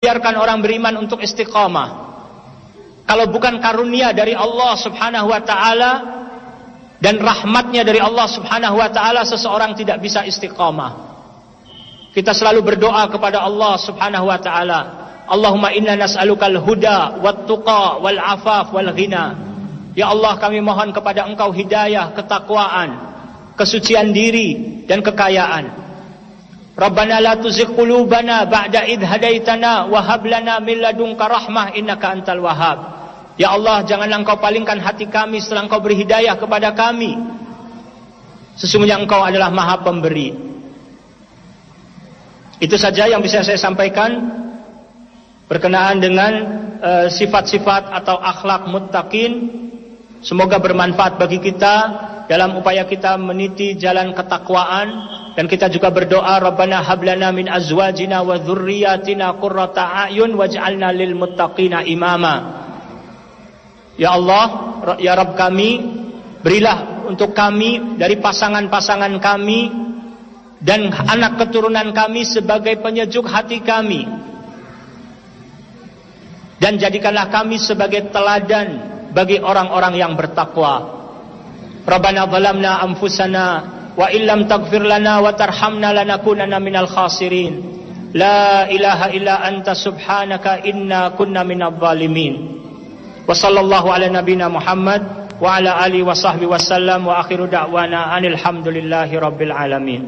biarkan orang beriman untuk istiqamah. Kalau bukan karunia dari Allah Subhanahu wa taala dan rahmatnya dari Allah Subhanahu wa taala, seseorang tidak bisa istiqamah. Kita selalu berdoa kepada Allah Subhanahu wa taala, Allahumma inna nas'alukal huda wat tuqa wal afaf wal ghina. Ya Allah, kami mohon kepada Engkau hidayah, ketakwaan, kesucian diri dan kekayaan. Rabbana la tuzigh qulubana ba'da idh hadaitana wa hab lana min ladunka rahmah innaka antal wahhab. Ya Allah, janganlah Engkau palingkan hati kami setelah Engkau beri hidayah kepada kami. Sesungguhnya Engkau adalah Maha Pemberi. Itu saja yang bisa saya sampaikan berkenaan dengan sifat-sifat atau akhlak muttaqin. Semoga bermanfaat bagi kita dalam upaya kita meniti jalan ketakwaan, dan kita juga berdoa, Rabbana hablana min azwajina wa dzurriyyatina qurrata a'yun waj'alna lil muttaqina imama. Ya Allah, ya Rabb kami, berilah untuk kami dari pasangan-pasangan kami dan anak keturunan kami sebagai penyejuk hati kami, dan jadikanlah kami sebagai teladan bagi orang-orang yang bertakwa. Rabbana zalamna anfusana wa illam taghfir lana wa tarhamna lanakunanna minal khasirin. La ilaha illa anta subhanaka inna kunna minadh dhalimin. Wa sallallahu ala nabiyyina Muhammad wa ala alihi wa sahbihi wasallam wa akhiru da'wana anil hamdulillahi rabbil alamin.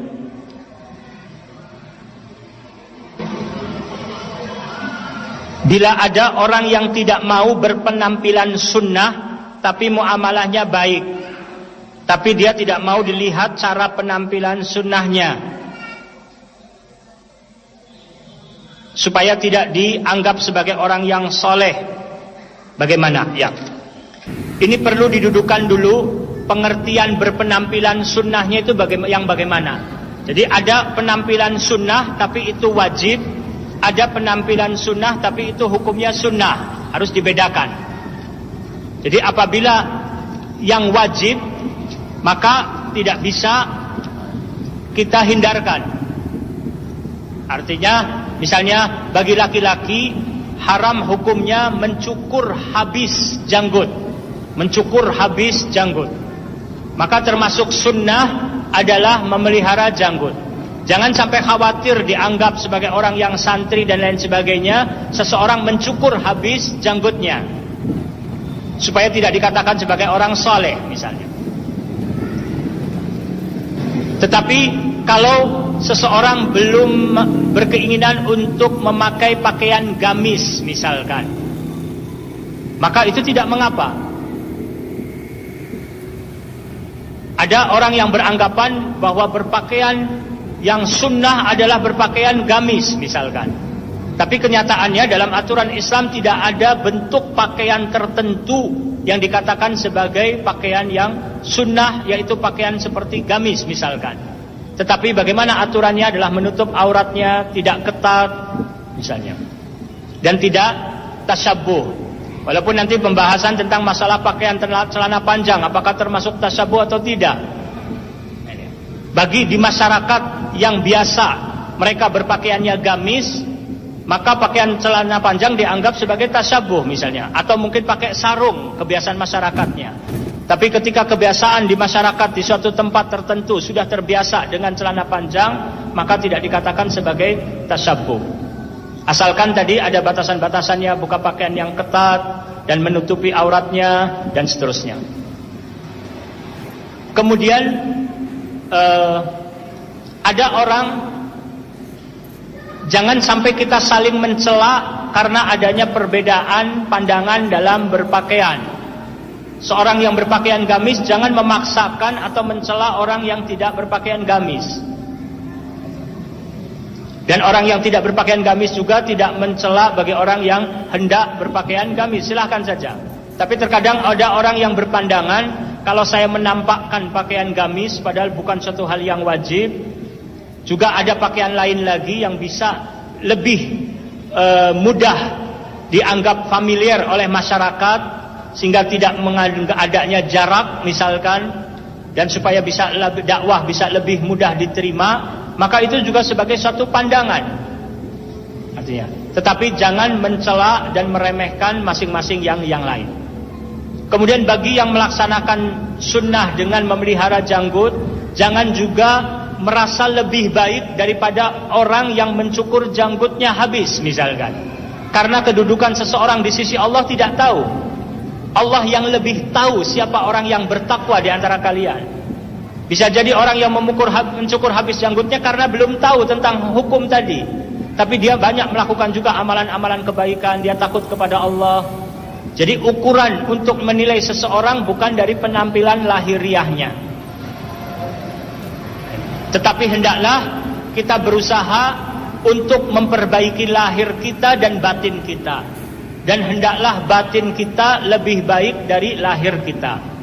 Bila ada orang yang tidak mau berpenampilan sunnah tapi muamalahnya baik, tapi dia tidak mau dilihat cara penampilan sunnahnya, supaya tidak dianggap sebagai orang yang soleh, bagaimana? Ya, ini perlu didudukan dulu pengertian berpenampilan sunnahnya itu bagaimana. Jadi ada penampilan sunnah tapi itu wajib, ada penampilan sunnah tapi itu hukumnya sunnah, harus dibedakan. Jadi apabila yang wajib, maka tidak bisa kita hindarkan. Artinya, misalnya bagi laki-laki haram hukumnya mencukur habis janggut, maka termasuk sunnah adalah memelihara janggut. Jangan sampai khawatir dianggap sebagai orang yang santri dan lain sebagainya, seseorang mencukur habis janggutnya supaya tidak dikatakan sebagai orang soleh misalnya. Tetapi kalau seseorang belum berkeinginan untuk memakai pakaian gamis misalkan, maka itu tidak mengapa. Ada orang yang beranggapan bahwa berpakaian yang sunnah adalah berpakaian gamis misalkan, tapi kenyataannya dalam aturan Islam tidak ada bentuk pakaian tertentu yang dikatakan sebagai pakaian yang sunnah, yaitu pakaian seperti gamis misalkan. Tetapi bagaimana aturannya adalah menutup auratnya, tidak ketat misalnya, dan tidak tasyabbuh. Walaupun nanti pembahasan tentang masalah pakaian celana panjang, apakah termasuk tasyabbuh atau tidak. Bagi di masyarakat yang biasa mereka berpakaiannya gamis, maka pakaian celana panjang dianggap sebagai tasyabbuh misalnya, atau mungkin pakai sarung, kebiasaan masyarakatnya. Tapi ketika kebiasaan di masyarakat di suatu tempat tertentu sudah terbiasa dengan celana panjang, maka tidak dikatakan sebagai tasyabbuh. Asalkan tadi ada batasan-batasannya, buka pakaian yang ketat dan menutupi auratnya dan seterusnya. Kemudian ada orang, jangan sampai kita saling mencela karena adanya perbedaan pandangan dalam berpakaian. Seorang yang berpakaian gamis jangan memaksakan atau mencela orang yang tidak berpakaian gamis. Dan orang yang tidak berpakaian gamis juga tidak mencela bagi orang yang hendak berpakaian gamis. Silahkan saja. Tapi terkadang ada orang yang berpandangan, kalau saya menampakkan pakaian gamis padahal bukan suatu hal yang wajib, juga ada pakaian lain lagi yang bisa lebih mudah dianggap familiar oleh masyarakat, sehingga tidak adanya jarak misalkan, dan supaya bisa dakwah bisa lebih mudah diterima, maka itu juga sebagai suatu pandangan. artinya. Tetapi jangan mencela dan meremehkan masing-masing yang lain. Kemudian bagi yang melaksanakan sunnah dengan memelihara janggut, jangan juga merasa lebih baik daripada orang yang mencukur janggutnya habis misalkan. Karena kedudukan seseorang di sisi Allah tidak tahu. Allah yang lebih tahu siapa orang yang bertakwa di antara kalian. Bisa jadi orang yang mencukur habis janggutnya karena belum tahu tentang hukum tadi, tapi dia banyak melakukan juga amalan-amalan kebaikan, dia takut kepada Allah. Jadi ukuran untuk menilai seseorang bukan dari penampilan lahiriahnya, tetapi hendaklah kita berusaha untuk memperbaiki lahir kita dan batin kita. Dan hendaklah batin kita lebih baik dari lahir kita.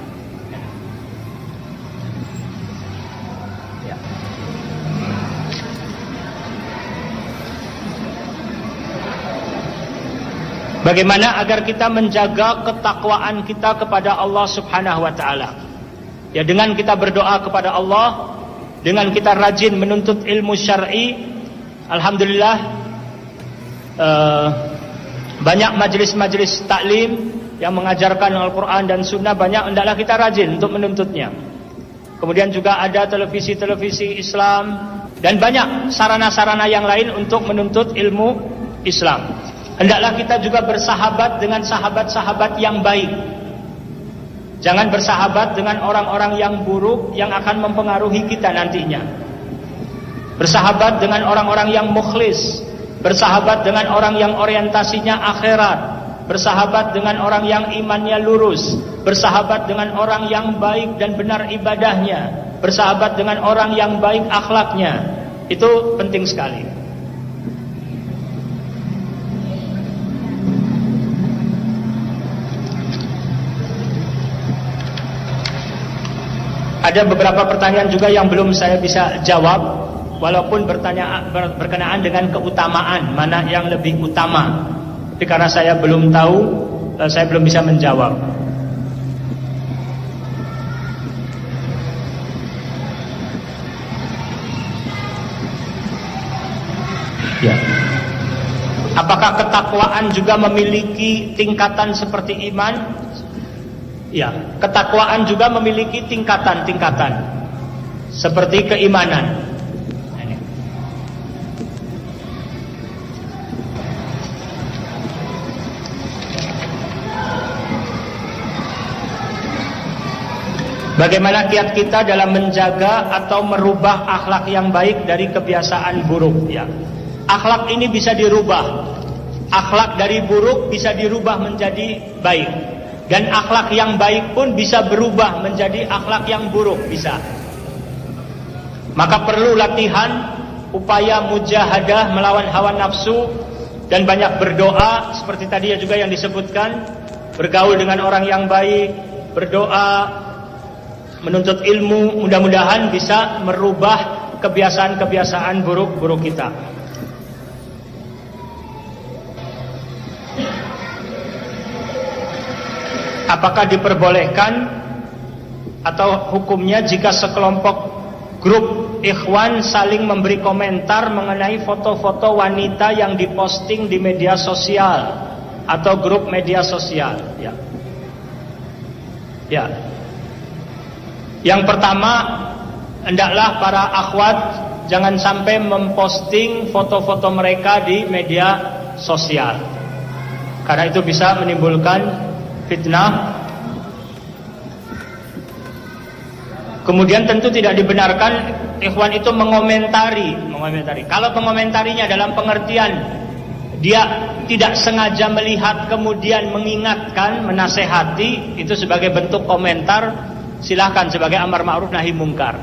Bagaimana agar kita menjaga ketakwaan kita kepada Allah Subhanahu wa taala? Ya, dengan kita berdoa kepada Allah, dengan kita rajin menuntut ilmu syar'i. Alhamdulillah, banyak majelis-majelis taklim yang mengajarkan Al-Quran dan Sunnah, banyak, hendaklah kita rajin untuk menuntutnya. Kemudian juga ada televisi-televisi Islam dan banyak sarana-sarana yang lain untuk menuntut ilmu Islam. Hendaklah kita juga bersahabat dengan sahabat-sahabat yang baik. Jangan bersahabat dengan orang-orang yang buruk yang akan mempengaruhi kita nantinya. Bersahabat dengan orang-orang yang mukhlis, bersahabat dengan orang yang orientasinya akhirat, bersahabat dengan orang yang imannya lurus, bersahabat dengan orang yang baik dan benar ibadahnya, bersahabat dengan orang yang baik akhlaknya. Itu penting sekali. Ada beberapa pertanyaan juga yang belum saya bisa jawab, walaupun berkenaan dengan keutamaan, mana yang lebih utama. Tapi karena saya belum tahu, saya belum bisa menjawab. Ya. Apakah ketakwaan juga memiliki tingkatan seperti iman? Ya, ketakwaan juga memiliki tingkatan-tingkatan seperti keimanan. Bagaimana kiat kita dalam menjaga atau merubah akhlak yang baik dari kebiasaan buruk? Ya, akhlak ini bisa dirubah. Akhlak dari buruk bisa dirubah menjadi baik. Dan akhlak yang baik pun bisa berubah menjadi akhlak yang buruk, bisa. Maka perlu latihan, upaya mujahadah melawan hawa nafsu, dan banyak berdoa seperti tadi juga yang disebutkan, bergaul dengan orang yang baik, berdoa, menuntut ilmu, mudah-mudahan bisa merubah kebiasaan-kebiasaan buruk-buruk kita. Apakah diperbolehkan atau hukumnya jika sekelompok grup ikhwan saling memberi komentar mengenai foto-foto wanita yang diposting di media sosial atau grup media sosial? Ya. Ya. Yang pertama, hendaklah para akhwat jangan sampai memposting foto-foto mereka di media sosial, karena itu bisa menimbulkan fitnah. Kemudian tentu tidak dibenarkan ikhwan itu mengomentari. Kalau mengomentarinya dalam pengertian dia tidak sengaja melihat kemudian mengingatkan, menasehati, itu sebagai bentuk komentar, silahkan sebagai amar ma'ruf nahi mungkar.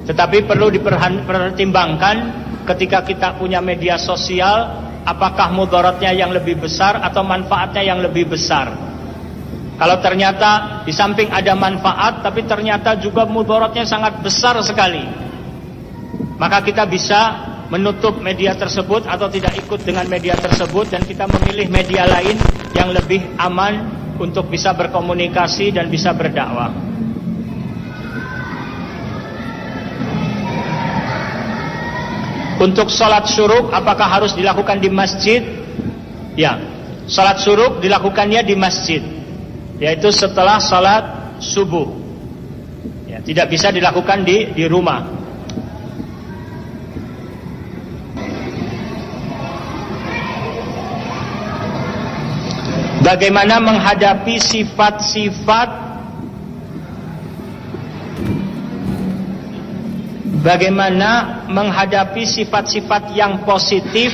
Tetapi perlu dipertimbangkan ketika kita punya media sosial, apakah mudaratnya yang lebih besar atau manfaatnya yang lebih besar. Kalau ternyata di samping ada manfaat, tapi ternyata juga mudaratnya sangat besar sekali, maka kita bisa menutup media tersebut atau tidak ikut dengan media tersebut, dan kita memilih media lain yang lebih aman untuk bisa berkomunikasi dan bisa berdakwah. Untuk sholat syuruk apakah harus dilakukan di masjid? Ya, sholat syuruk dilakukannya di masjid, yaitu setelah sholat subuh. Ya, tidak bisa dilakukan di rumah. Bagaimana menghadapi sifat-sifat yang positif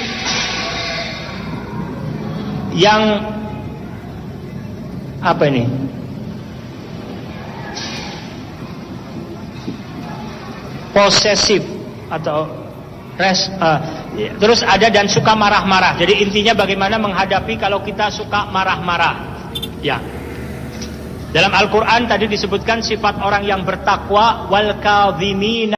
yang posesif atau terus ada dan suka marah-marah. Jadi intinya bagaimana menghadapi kalau kita suka marah-marah. Ya. Dalam Al-Qur'an tadi disebutkan sifat orang yang bertakwa, wal kadhimin